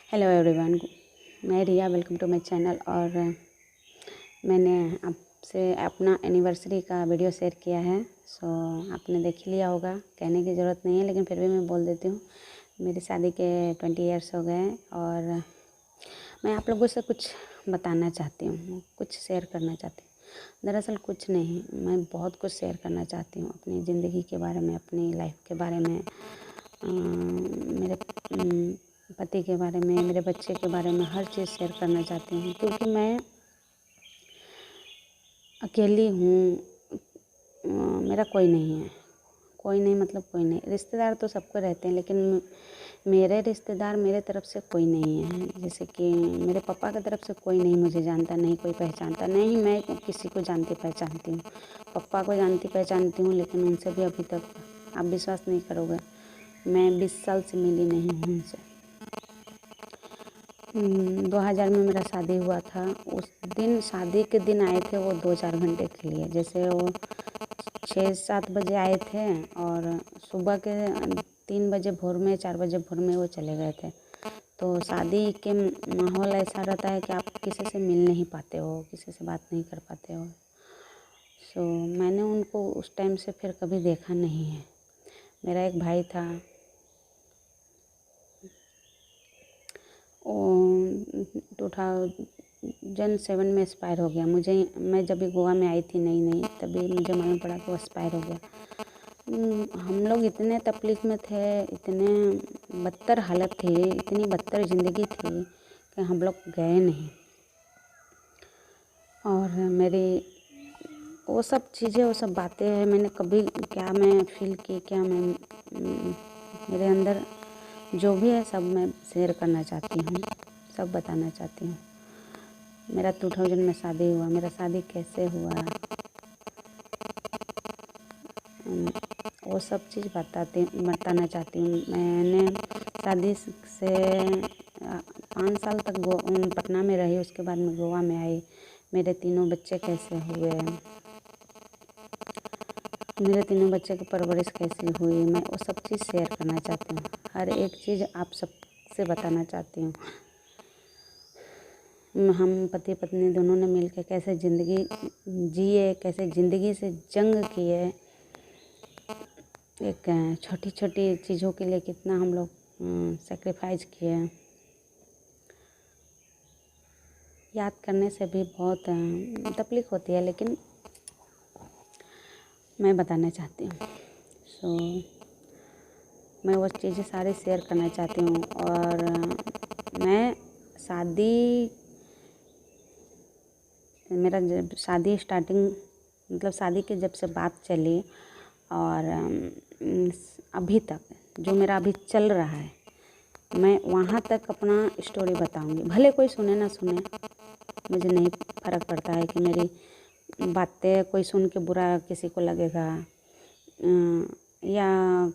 Hello everyone, मैं Riya. Welcome to my channel. और मैंने आपसे अपना एनिवर्सरी का वीडियो शेयर किया है। सो आपने देख ही लिया होगा, कहने की ज़रूरत नहीं है, लेकिन फिर भी मैं बोल देती हूँ। मेरी शादी के 20 ईयर्स हो गए और मैं आप लोगों से कुछ बताना चाहती हूँ, कुछ शेयर करना चाहती हूँ। दरअसल कुछ नहीं, मैं बहुत कुछ शेयर करना चाहती हूँ अपनी ज़िंदगी के बारे में, अपनी लाइफ के बारे में, मेरे पति के बारे में, मेरे बच्चे के बारे में, हर चीज़ शेयर करना चाहती हूँ। क्योंकि मैं अकेली हूँ, मेरा कोई नहीं है। कोई नहीं मतलब कोई नहीं। रिश्तेदार तो सबको रहते हैं, लेकिन मेरे रिश्तेदार मेरे तरफ से कोई नहीं है। जैसे कि मेरे पापा की तरफ से कोई नहीं मुझे जानता, नहीं कोई पहचानता, नहीं मैं किसी को जानती पहचानती हूँ। पापा को जानती पहचानती हूँ, लेकिन उनसे भी अभी तक आप विश्वास नहीं करोगे, मैं 20 साल से मिली नहीं हूँ उनसे। 2000 में मेरा शादी हुआ था। उस दिन शादी के दिन आए थे वो 2-4 घंटे के लिए। जैसे वो 6-7 बजे आए थे और सुबह के 3 बजे भोर में, 4 बजे भोर में वो चले गए थे। तो शादी के माहौल ऐसा रहता है कि आप किसी से मिल नहीं पाते हो, किसी से बात नहीं कर पाते हो। सो मैंने उनको उस टाइम से फिर कभी देखा नहीं है। मेरा एक भाई था, 2007 में एक्सपायर हो गया। मैं जब भी गोवा में आई थी नई तभी मुझे मालूम पड़ा कि वो एक्सपायर हो गया। हम लोग इतने तकलीफ़ में थे, इतने बदतर हालत थी, इतनी बदतर ज़िंदगी थी कि हम लोग गए नहीं। और मेरी वो सब चीज़ें, वो सब बातें हैं, मैंने कभी क्या मैं फील की, क्या मैं मेरे अंदर जो भी है सब मैं शेयर करना चाहती हूँ, सब बताना चाहती हूँ। मेरा 2000 में शादी हुआ। मेरा शादी कैसे हुआ, वो सब चीज़ बताना चाहती हूँ। मैंने शादी से 5 साल तक पटना में रही। उसके बाद मैं गोवा में आई। मेरे तीनों बच्चे कैसे हुए, मेरे तीनों बच्चे की परवरिश कैसी हुई, मैं वो सब चीज़ शेयर करना चाहती हूँ। हर एक चीज़ आप सबसे बताना चाहती हूँ। हम पति पत्नी दोनों ने मिलकर कैसे ज़िंदगी जिए, कैसे ज़िंदगी से जंग किए, एक छोटी छोटी चीज़ों के लिए कितना हम लोग सेक्रीफाइस किए। याद करने से भी बहुत तकलीफ़ होती है, लेकिन मैं बताना चाहती हूँ। सो मैं वो चीज़ें सारी शेयर करना चाहती हूँ। और मैं मेरा जब शादी स्टार्टिंग मतलब शादी के जब से बात चली और अभी तक जो मेरा अभी चल रहा है, मैं वहाँ तक अपना स्टोरी बताऊँगी। भले कोई सुने ना सुने, मुझे नहीं फ़र्क पड़ता है कि मेरी बातें कोई सुन के बुरा किसी को लगेगा, या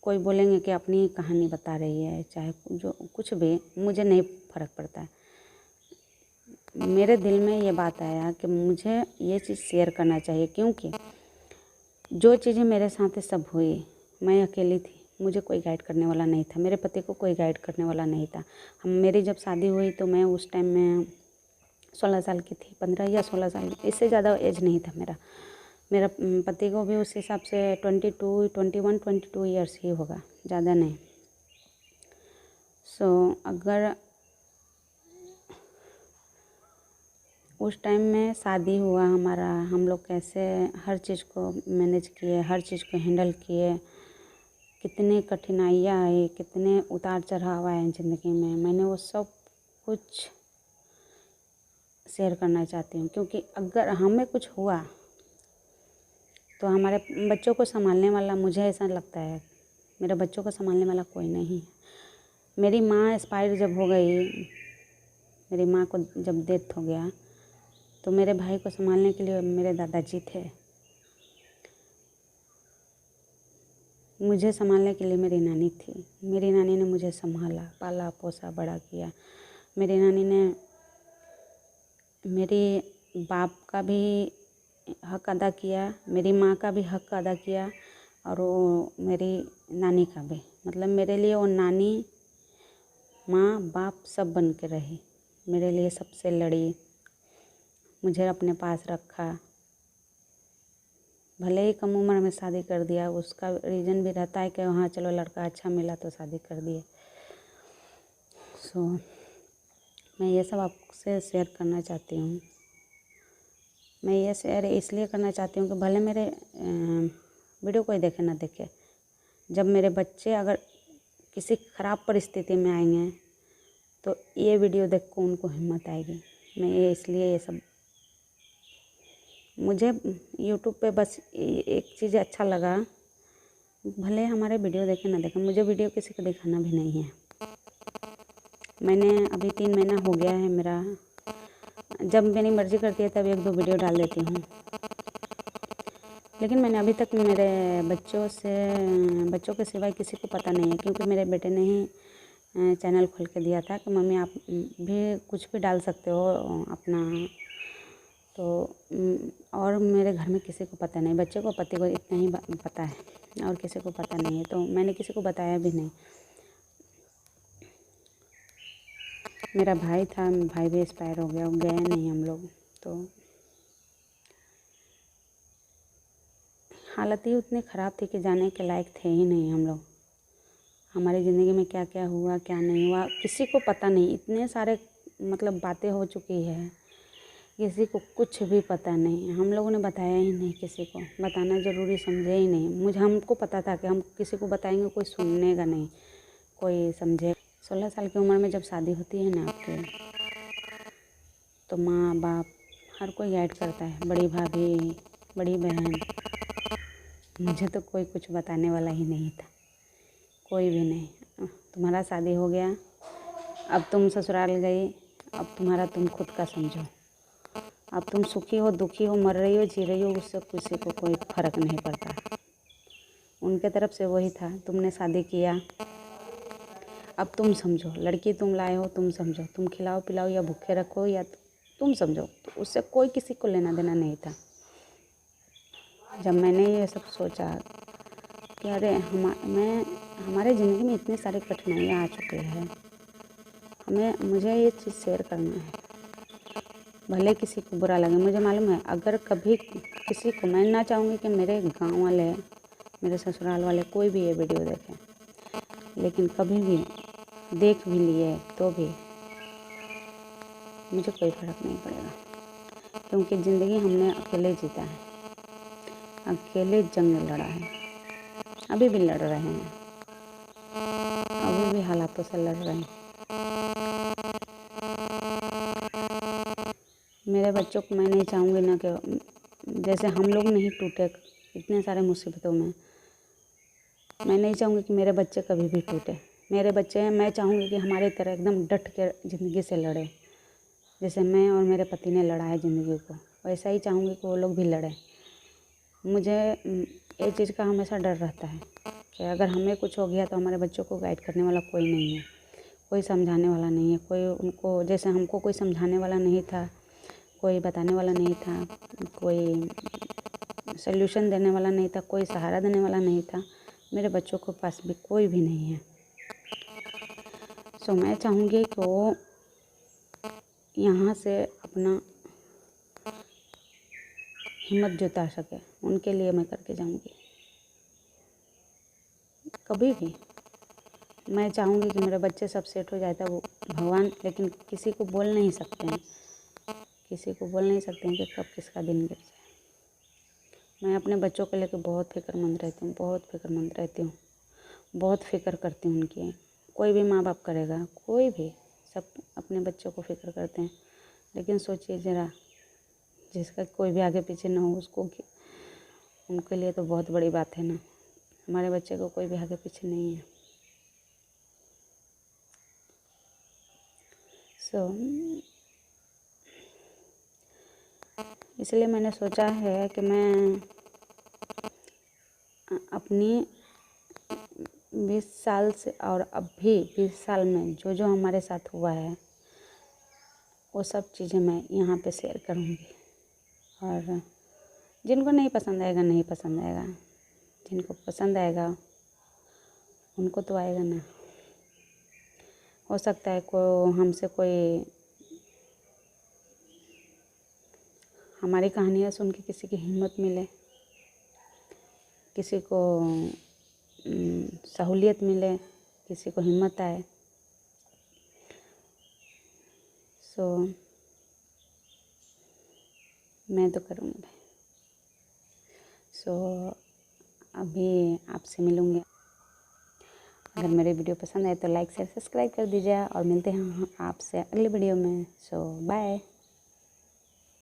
कोई बोलेंगे कि अपनी कहानी बता रही है, चाहे जो कुछ भी, मुझे नहीं फ़र्क पड़ता है। मेरे दिल में ये बात आया कि मुझे ये चीज़ शेयर करना चाहिए, क्योंकि जो चीज़ें मेरे साथ सब हुई, मैं अकेली थी, मुझे कोई गाइड करने वाला नहीं था, मेरे पति को कोई गाइड करने वाला नहीं था। मेरी जब शादी हुई तो मैं उस टाइम में 16 साल की थी, 15 या 16 साल, इससे ज़्यादा एज नहीं था मेरा। मेरा पति को भी उस हिसाब से 22 ईयर्स ही होगा, ज़्यादा नहीं। सो अगर उस टाइम में शादी हुआ हमारा, हम लोग कैसे हर चीज़ को मैनेज किए, हर चीज़ को हैंडल किए, कितनी कठिनाइयाँ आई, कितने उतार चढ़ाव आए ज़िंदगी में, मैंने वो सब कुछ शेयर करना चाहती हूँ। क्योंकि अगर हमें कुछ हुआ तो हमारे बच्चों को संभालने वाला, मुझे ऐसा लगता है, मेरे बच्चों को संभालने वाला कोई नहीं है। मेरी माँ एक्सपायर जब हो गई, मेरी माँ को जब डेथ हो गया, तो मेरे भाई को संभालने के लिए मेरे दादाजी थे, मुझे संभालने के लिए मेरी नानी थी। मेरी नानी ने मुझे संभाला, पाला पोसा, बड़ा किया। मेरी नानी ने मेरे बाप का भी हक अदा किया, मेरी माँ का भी हक अदा किया, और वो मेरी नानी का भी। मतलब मेरे लिए वो नानी माँ बाप सब बन के रही, मेरे लिए सबसे लड़ी, मुझे अपने पास रखा। भले ही कम उम्र में शादी कर दिया, उसका रीज़न भी रहता है कि हाँ चलो लड़का अच्छा मिला तो शादी कर दिए। सो मैं ये सब आपसे शेयर करना चाहती हूँ। मैं ये शेयर इसलिए करना चाहती हूँ कि भले मेरे वीडियो कोई देखे ना देखे, जब मेरे बच्चे अगर किसी ख़राब परिस्थिति में आएंगे तो ये वीडियो देख को उनको हिम्मत आएगी। मैं ये इसलिए ये सब, मुझे यूट्यूब पे बस एक चीज़ अच्छा लगा, भले हमारे वीडियो देखे ना देखे, मुझे वीडियो किसी को दिखाना भी नहीं है। मैंने अभी 3 महीना हो गया है मेरा, जब मेरी मर्ज़ी करती है तब 1-2 वीडियो डाल देती हूँ, लेकिन मैंने अभी तक मेरे बच्चों के सिवाय किसी को पता नहीं है, क्योंकि मेरे बेटे ने ही चैनल खोल के दिया था कि मम्मी आप भी कुछ भी डाल सकते हो अपना, तो और मेरे घर में किसी को पता नहीं, बच्चे को पति को इतना ही पता है और किसी को पता नहीं है, तो मैंने किसी को बताया भी नहीं। मेरा भाई था, भाई भी एक्सपायर हो गया, गए नहीं हम लोग, तो हालत ही उतनी ख़राब थी कि जाने के लायक थे ही नहीं हम लोग। हमारी ज़िंदगी में क्या क्या हुआ क्या नहीं हुआ किसी को पता नहीं, इतने सारे मतलब बातें हो चुकी है, किसी को कुछ भी पता नहीं। हम लोगों ने बताया ही नहीं, किसी को बताना ज़रूरी समझे ही नहीं। हमको पता था कि हम किसी को बताएंगे कोई सुनेगा नहीं, कोई समझे। 16 साल की उम्र में जब शादी होती है ना आपके, तो माँ बाप हर कोई गाइड करता है, बड़ी भाभी, बड़ी बहन। मुझे तो कोई कुछ बताने वाला ही नहीं था, कोई भी नहीं। तुम्हारा शादी हो गया, अब तुम ससुराल गई, अब तुम्हारा तुम खुद का समझो। अब तुम सुखी हो दुखी हो, मर रही हो जी रही हो, उससे किसी को कोई फ़र्क नहीं पड़ता। उनके तरफ से वही था, तुमने शादी किया, अब तुम समझो। लड़की तुम लाए हो, तुम समझो। तुम खिलाओ पिलाओ या भूखे रखो या तुम समझो, तो उससे कोई किसी को लेना देना नहीं था। जब मैंने ये सब सोचा कि अरे हमारे ज़िंदगी में इतनी सारी कठिनाइयाँ आ चुकी है, मुझे ये चीज़ शेयर करना है। भले किसी को बुरा लगे, मुझे मालूम है अगर कभी किसी को, मैं ना चाहूँगी कि मेरे गांव वाले, मेरे ससुराल वाले कोई भी ये वीडियो देखें, लेकिन कभी भी देख भी लिए तो भी मुझे कोई फ़र्क नहीं पड़ेगा, क्योंकि ज़िंदगी हमने अकेले जीता है, अकेले जंग लड़ा है, अभी भी लड़ रहे हैं, अभी भी हालातों से लड़ रहे हैं। मेरे बच्चों को मैं नहीं चाहूँगी ना कि जैसे हम लोग नहीं टूटे इतने सारे मुसीबतों में, मैं नहीं चाहूँगी कि मेरे बच्चे कभी भी टूटे। मेरे बच्चे हैं, मैं चाहूँगी कि हमारी तरह एकदम डट के ज़िंदगी से लड़े, जैसे मैं और मेरे पति ने लड़ा है ज़िंदगी को, वैसा ही चाहूँगी कि वो लोग भी लड़ें। मुझे ये चीज़ का हमेशा डर रहता है कि अगर हमें कुछ हो गया तो हमारे बच्चों को गाइड करने वाला कोई नहीं है, कोई समझाने वाला नहीं है, कोई उनको, जैसे हमको कोई समझाने वाला नहीं था, कोई बताने वाला नहीं था, कोई सल्यूशन देने वाला नहीं था, कोई सहारा देने वाला नहीं था, मेरे बच्चों के पास भी कोई भी नहीं है। सो मैं चाहूँगी कि वो यहाँ से अपना हिम्मत जुटा सके, उनके लिए मैं करके जाऊँगी। कभी भी मैं चाहूँगी कि मेरे बच्चे सब सेट हो जाए, तो वो भगवान, लेकिन किसी को बोल नहीं सकते हैं, किसी को बोल नहीं सकते हैं कि कब किसका दिन गिर जाए। मैं अपने बच्चों को लेकर बहुत फ़िक्रमंद रहती हूँ, बहुत फ़िक्रमंद रहती हूँ, बहुत फ़िक्र करती हूँ उनकी। कोई भी माँ बाप करेगा, कोई भी, सब अपने बच्चों को फ़िक्र करते हैं, लेकिन सोचिए ज़रा, जिसका कोई भी आगे पीछे ना हो उसको, उनके लिए तो बहुत बड़ी बात है ना। हमारे बच्चे को कोई भी आगे पीछे नहीं है। इसलिए मैंने सोचा है कि मैं अपनी 20 साल से और अब भी 20 साल में जो जो हमारे साथ हुआ है वो सब चीज़ें मैं यहाँ पे शेयर करूँगी। और जिनको नहीं पसंद आएगा नहीं पसंद आएगा, जिनको पसंद आएगा उनको तो आएगा ना। हो सकता है हमसे कोई हमारी कहानियाँ सुन के किसी की हिम्मत मिले, किसी को सहूलियत मिले, किसी को हिम्मत आए। सो मैं तो करूँगी। सो अभी आपसे मिलूँगी। अगर मेरे वीडियो पसंद आए तो लाइक शेयर सब्सक्राइब कर दीजिए और मिलते हैं आपसे अगले वीडियो में। सो बाय।